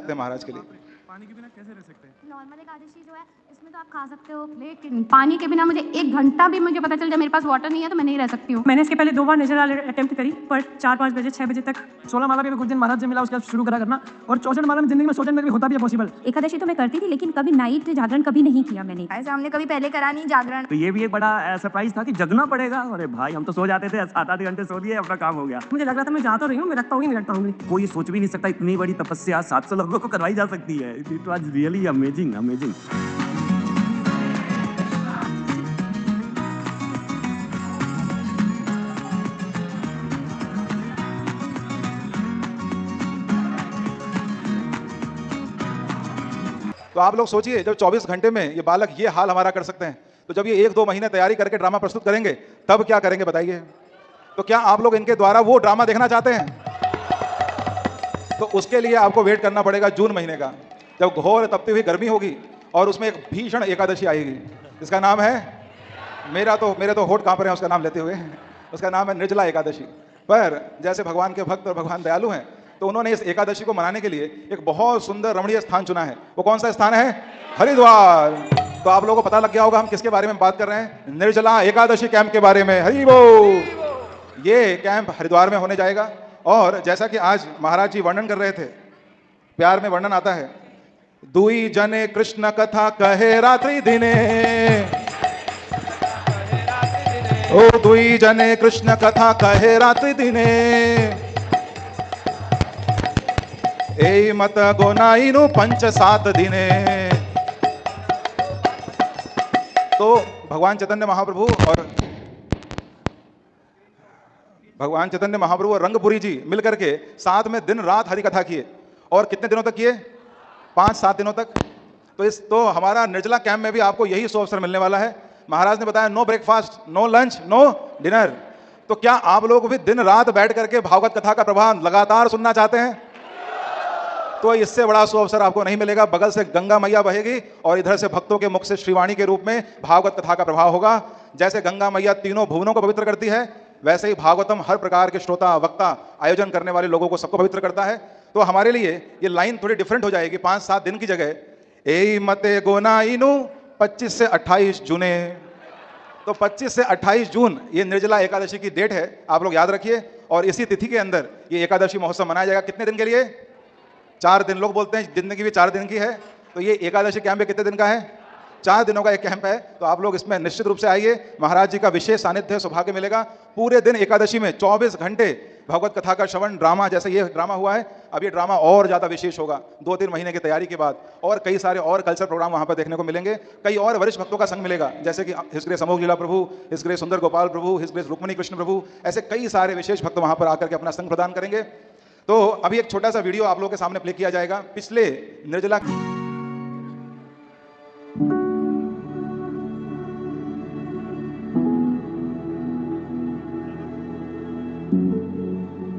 सकते हैं महाराज के लिए। पानी के बिना कैसे रह सकते हैं? नॉर्मल एकादशी जो है इसमें तो आप खा सकते हो, लेकिन पानी के बिना मुझे 1 घंटा भी मुझे पता चल जाए मेरे पास वाटर नहीं है तो मैं नहीं रह सकती हूँ। मैंने इसके पहले 2 बार नेचुरल अटेम्प्ट करी, पर 4-5 बजे 6 बजे तक 16 माला भी कुछ दिन महाराज जी मिला, उसके बाद शुरू करा करना, और 64 माला में जिंदगी में सोचने में भी होता भी है पॉसिबल। एकादशी तो मैं करती थी लेकिन कभी नाइट जागरण कभी नहीं किया मैंने, ऐसा हमने कभी पहले करा नहीं जागरण। तो ये भी एक बड़ा सरप्राइज था कि जगना पड़ेगा। अरे भाई हम तो सो जाते थे, 7-8 घंटे सो दिए, अपना काम हो गया। मुझे लग रहा था मैं जा तो रही हूँ, मैं रखता हूँ। कोई सोच भी नहीं सकता इतनी बड़ी तपस्या 700 लोगों को करवाई जा सकती है। It was really amazing. तो आप लोग सोचिए, जब 24 घंटे में ये बालक ये हाल हमारा कर सकते हैं, तो जब ये 1-2 महीने तैयारी करके ड्रामा प्रस्तुत करेंगे तब क्या करेंगे बताइए। तो क्या आप लोग इनके द्वारा वो ड्रामा देखना चाहते हैं? तो उसके लिए आपको वेट करना पड़ेगा जून महीने का, जब घोर तपती हुई गर्मी होगी और उसमें एक भीषण एकादशी आएगी, जिसका नाम है, मेरे तो होठ कांप रहे हैं उसका नाम लेते हुए, उसका नाम है निर्जला एकादशी। पर जैसे भगवान के भक्त और भगवान दयालु हैं, तो उन्होंने इस एकादशी को मनाने के लिए एक बहुत सुंदर रमणीय स्थान चुना है। वो कौन सा स्थान है? हरिद्वार। तो आप लोगों को पता लग गया होगा हम किसके बारे में बात कर रहे हैं, निर्जला एकादशी कैंप के बारे में। हरि बोल। ये कैंप हरिद्वार में होने जाएगा, और जैसा कि आज महाराज जी वर्णन कर रहे थे, प्यार में वर्णन आता है, दुई जने कृष्ण कथा कहे रात्रि दिने, ओ दुई जने कृष्ण कथा कहे रात्रि दिने, ए मत गोनाइनु 5-7 दिने। तो भगवान चैतन्य महाप्रभु और रंगपुरी जी मिलकर के साथ में दिन रात हरि कथा किए, और कितने दिनों तक किए? 5-7 दिनों तक। तो हमारा निर्जला कैंप में भी आपको यही सो अवसर मिलने वाला है। महाराज ने बताया no breakfast, no lunch, no dinner. तो क्या आप लोग भी दिन रात बैठ करके भागवत कथा का प्रभाव लगातार सुनना चाहते हैं? तो इससे बड़ा सो अवसर आपको नहीं मिलेगा। बगल से गंगा मैया बहेगी और इधर से भक्तों के मुख से श्रीवाणी के रूप में भागवत कथा का प्रभाव होगा। जैसे गंगा मैया तीनों भुवनों को पवित्र करती है, वैसे ही भागवतम हर प्रकार के श्रोता, वक्ता, आयोजन करने वाले लोगों को सबको पवित्र करता है। तो हमारे लिए ये लाइन थोड़ी डिफरेंट हो जाएगी। 5-7 दिन की जगह ए मते गोनाइनु 25 से 28 जूने। तो 25 से 28 जून ये निर्जला एकादशी की डेट है, आप लोग याद रखिए। और इसी तिथि के अंदर ये एकादशी महोत्सव मनाया जाएगा। कितने दिन के लिए? 4 दिन। लोग बोलते हैं जिंदगी भी 4 दिन की है, तो ये एकादशी कैंप कितने दिन का है? 4 दिनों का एक कैंप है। तो आप लोग इसमें निश्चित रूप से आइए, महाराज जी का विशेष सानिध्य सौभाग्य मिलेगा। पूरे दिन एकादशी में 24 घंटे भगवत कथा का श्रवण, ड्रामा, जैसे ये ड्रामा हुआ है, अब ये ड्रामा और ज़्यादा विशेष होगा 2-3 महीने की तैयारी के बाद। और कई सारे और कल्चर प्रोग्राम वहाँ पर देखने को मिलेंगे। कई और वरिष्ठ भक्तों का संग मिलेगा, जैसे कि हिज ग्रेस अमोघ लीला प्रभु, हिज ग्रेस सुंदर गोपाल प्रभु, हिज ग्रेस रुक्मणी कृष्ण प्रभु, ऐसे कई सारे विशेष भक्त वहाँ पर आकर के अपना संग प्रदान करेंगे। तो अभी एक छोटा सा वीडियो आप लोगों के सामने प्ले किया जाएगा पिछले निर्जला।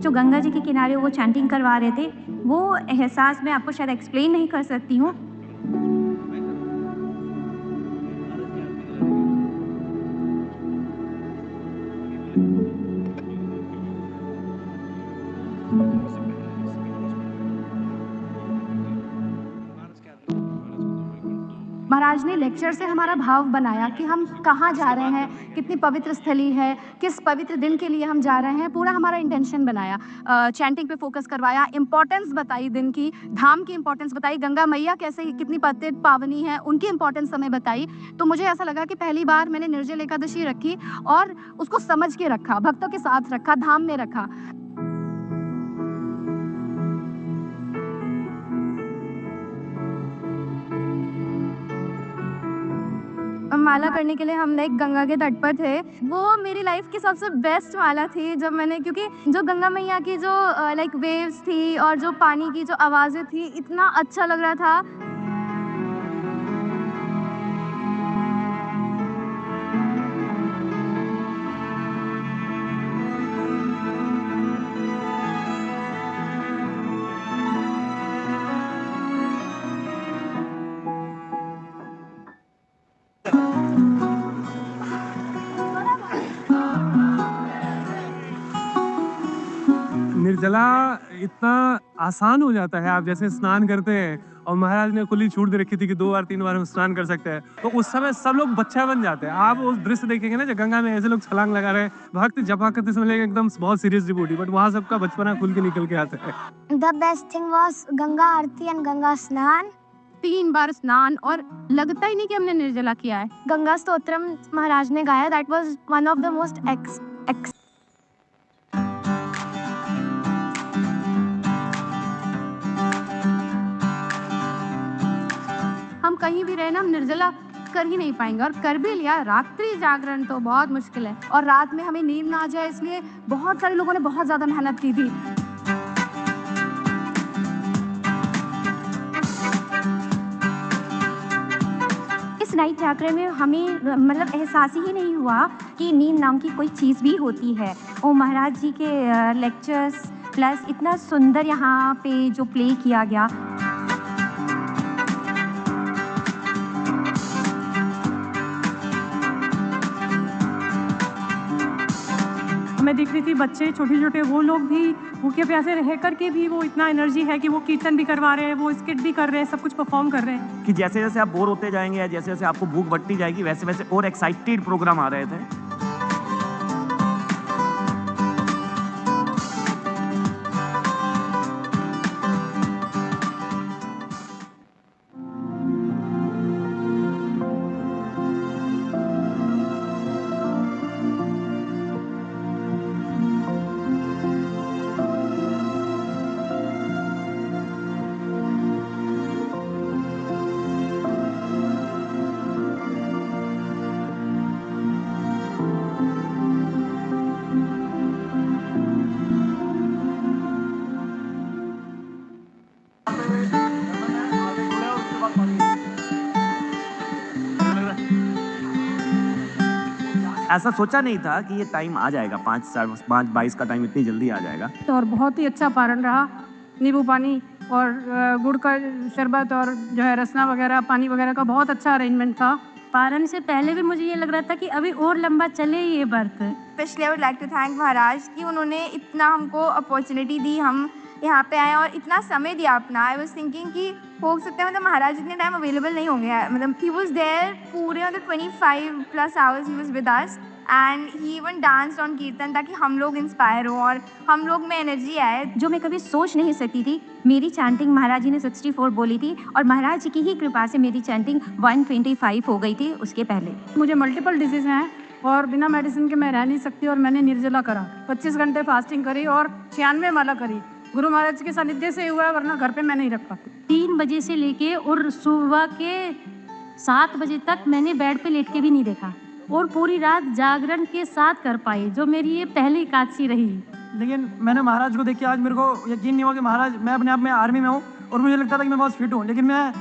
जो गंगा जी के किनारे वो चैंटिंग करवा रहे थे, वो एहसास मैं आपको शायद एक्सप्लेन नहीं कर सकती हूँ। महाराज ने लेक्चर से हमारा भाव बनाया कि हम कहाँ जा रहे हैं, कितनी पवित्र स्थली है, किस पवित्र दिन के लिए हम जा रहे हैं, पूरा हमारा इंटेंशन बनाया। चैंटिंग पे फोकस करवाया, इंपॉर्टेंस बताई दिन की, धाम की इंपॉर्टेंस बताई, गंगा मैया कैसे कितनी पवित्र पावनी है, उनकी इंपॉर्टेंस हमें बताई। तो मुझे ऐसा लगा कि पहली बार मैंने निर्जल एकादशी रखी और उसको समझ के रखा, भक्तों के साथ रखा, धाम में रखा। माला करने के लिए हम लाइक गंगा के तट पर थे। वो मेरी लाइफ की सबसे बेस्ट माला थी जब मैंने, क्योंकि जो गंगा मैया की जो लाइक वेव्स थी और जो पानी की जो आवाज़ें थी, इतना अच्छा लग रहा था। निर्जला इतना आसान हो जाता है। आप जैसे स्नान करते हैं और महाराज ने खुली छूट दे रखी थी कि 2 बार 3 बार हम स्नान कर सकते हैं, तो उस समय सब लोग बच्चा बन जाते हैं। आप उस दृश्य देखेंगे ना, जब गंगा में ऐसे लोग छलांग लगा रहे हैं, भक्त जपा करते समय लगे एकदम बहुत सीरियस डिवोटी, बट वहाँ सबका बचपना खुल के निकल के आता है। The best thing was Ganga Aarti and Ganga स्नान। 3 बार स्नान और लगता ही नहीं कि हमने निर्जला किया है। गंगा स्तोत्रम महाराज ने गाया, that was one of the most हम कहीं भी रहे ना, हम निर्जला कर ही नहीं पाएंगे, और कर भी लिया रात्रि जागरण तो बहुत मुश्किल है, और रात में हमें नींद ना आ जाए इसलिए बहुत सारे लोगों ने बहुत ज्यादा मेहनत की थी। इस नाइट जागरण में हमें मतलब एहसास ही नहीं हुआ कि नींद नाम की कोई चीज़ भी होती है। और महाराज जी के लेक्चर्स प्लस इतना सुंदर यहाँ पे जो प्ले किया गया। मैं देख रही थी बच्चे छोटे-छोटे, वो लोग भी भूखे प्यासे रह करके भी वो इतना एनर्जी है कि वो कीर्तन भी करवा रहे हैं, वो स्किट भी कर रहे हैं, सब कुछ परफॉर्म कर रहे हैं। कि जैसे जैसे आप बोर होते जाएंगे या जैसे जैसे आपको भूख बढ़ती जाएगी, वैसे वैसे और एक्साइटेड प्रोग्राम आ रहे थे। ऐसा सोचा नहीं था कि ये टाइम आ जाएगा, 5:22 का टाइम इतनी जल्दी आ जाएगा। तो और बहुत ही अच्छा पारण रहा, नींबू पानी और गुड़ का शरबत और जो है रसना वगैरह, पानी वगैरह का बहुत अच्छा अरेंजमेंट था। पारण से पहले भी मुझे ये लग रहा था कि अभी और लंबा चले ये व्रत। Specially I would like to thank महाराज कि उन्होंने इतना हमको अपॉर्चुनिटी दी, हम यहाँ पे आए और इतना समय दिया अपना। आई वाज थिंकिंग कि हो सकता है मतलब महाराज इतने टाइम अवेलेबल नहीं होंगे, मतलब ही वाज देयर पूरे मतलब 25+ hours he was with us and he even danced on कीर्तन, ताकि हम लोग इंस्पायर हो और हम लोग में एनर्जी आए। जो मैं कभी सोच नहीं सकती थी। मेरी चैंटिंग महाराज जी ने 64 बोली थी और महाराज जी की ही कृपा से मेरी चैंटिंग 125 हो गई थी उसके पहले। मुझे मल्टीपल डिजीज हैं और बिना मेडिसिन के मैं रह नहीं सकती, और मैंने निर्जला करा, 25 घंटे फास्टिंग करी और 96 माला करी। गुरु महाराज के सानिध्य से हुआ है, वरना घर पे मैं नहीं रख पाती। 3 बजे से लेके और सुबह के 7 बजे तक मैंने बेड पे लेट के भी नहीं देखा, और पूरी रात जागरण के साथ कर पाई, जो मेरी ये पहली एकादशी रही। लेकिन मैंने महाराज को देख के आज मेरे को यकीन नहीं हुआ कि महाराज, मैं अपने आप में आर्मी में हूँ और मुझे लगता था कि मैं बहुत फिट हूँ, लेकिन मैं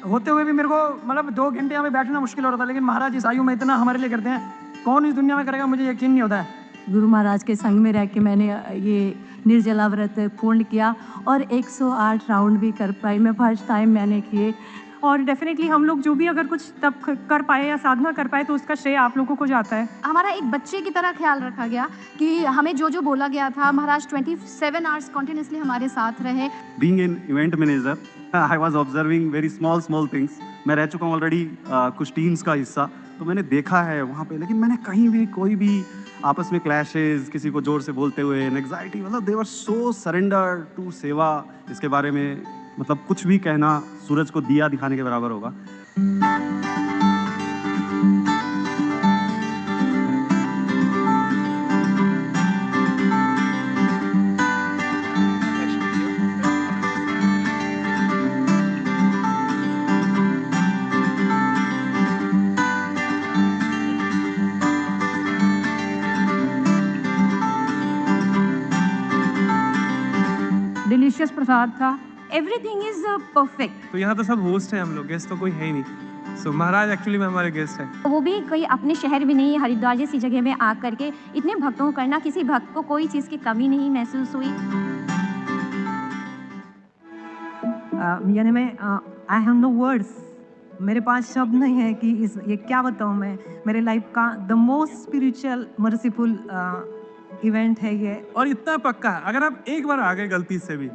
होते हुए भी मेरे को मतलब 2 घंटे यहाँ पे बैठना मुश्किल हो रहा था। लेकिन महाराज इस आयु में इतना हमारे लिए करते हैं, कौन इस दुनिया में करेगा, मुझे यकीन नहीं होता है। गुरु महाराज के संग में रह के मैंने ये निर्जला व्रत पूर्ण किया और 108 राउंड भी कर पाई। मैं फर्स्ट टाइम मैंने किए, और डेफिनेटली हम लोग जो भी अगर कुछ तब कर पाए या साधना कर पाए तो उसका श्रेय आप लोगों को जाता है। हमारा एक बच्चे की तरह ख्याल रखा गया कि हमें जो जो बोला गया था, महाराज 27 आवर्स कंटिन्यूसली हमारे साथ रहे। Being an event manager, I was observing very small things. मैं रह चुका हूँ ऑलरेडी कुछ टीम्स का हिस्सा, तो मैंने देखा है वहाँ पे, लेकिन मैंने कहीं भी कोई भी आपस में क्लैशेस, किसी को जोर से बोलते हुए, एंग्जाइटी, मतलब दे वर सो सरेंडर टू सेवा। इसके बारे में मतलब कुछ भी कहना सूरज को दिया दिखाने के बराबर होगा। डिलीशियस प्रसाद था, एवरीथिंग इज परफेक्ट। तो यहाँ तो सब होस्ट हैं हम लोग, गेस्ट तो कोई है ही नहीं। सो महाराज एक्चुअली में हमारे गेस्ट हैं। वो भी कोई अपने शहर में नहीं, हरिद्वार जैसी जगह में आ करके इतने भक्तों को करना, किसी भक्त को कोई चीज़ की कमी नहीं महसूस हुई। यानी मैं आई हैव नो वर्ड्स, मेरे पास शब्द नहीं है कि ये क्या बताऊँ मैं। मेरे लाइफ का the most spiritual merciful event है ये। और इतना पक्का, अगर आप एक बार आ गए गलती से भी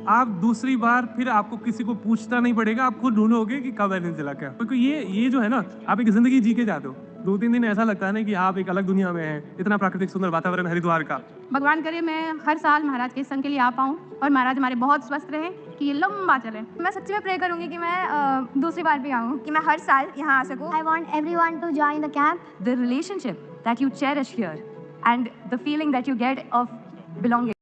आप दूसरी बार फिर आपको किसी को पूछना नहीं पड़ेगा, आप खुद ढूंढोगे कि कब एलियंस जला क्या, क्योंकि ये जो है ना, आप एक जिंदगी जी के जाते हो, 2-3 दिन ऐसा लगता है ना कि आप एक अलग दुनिया में हैं, इतना प्राकृतिक सुंदर वातावरण हरिद्वार का। भगवान करे मैं हर साल महाराज के संग के लिए आ पाऊँ और महाराज हमारे बहुत स्वस्थ रहे, कि ये लंबा चले। मैं सच्ची में प्रे करूँगी कि मैं दूसरी बार भी आऊँ, कि मैं हर साल यहाँ आ सकूँ। I want everyone to join the camp. The relationship that you cherish here and the feeling that you get of belonging.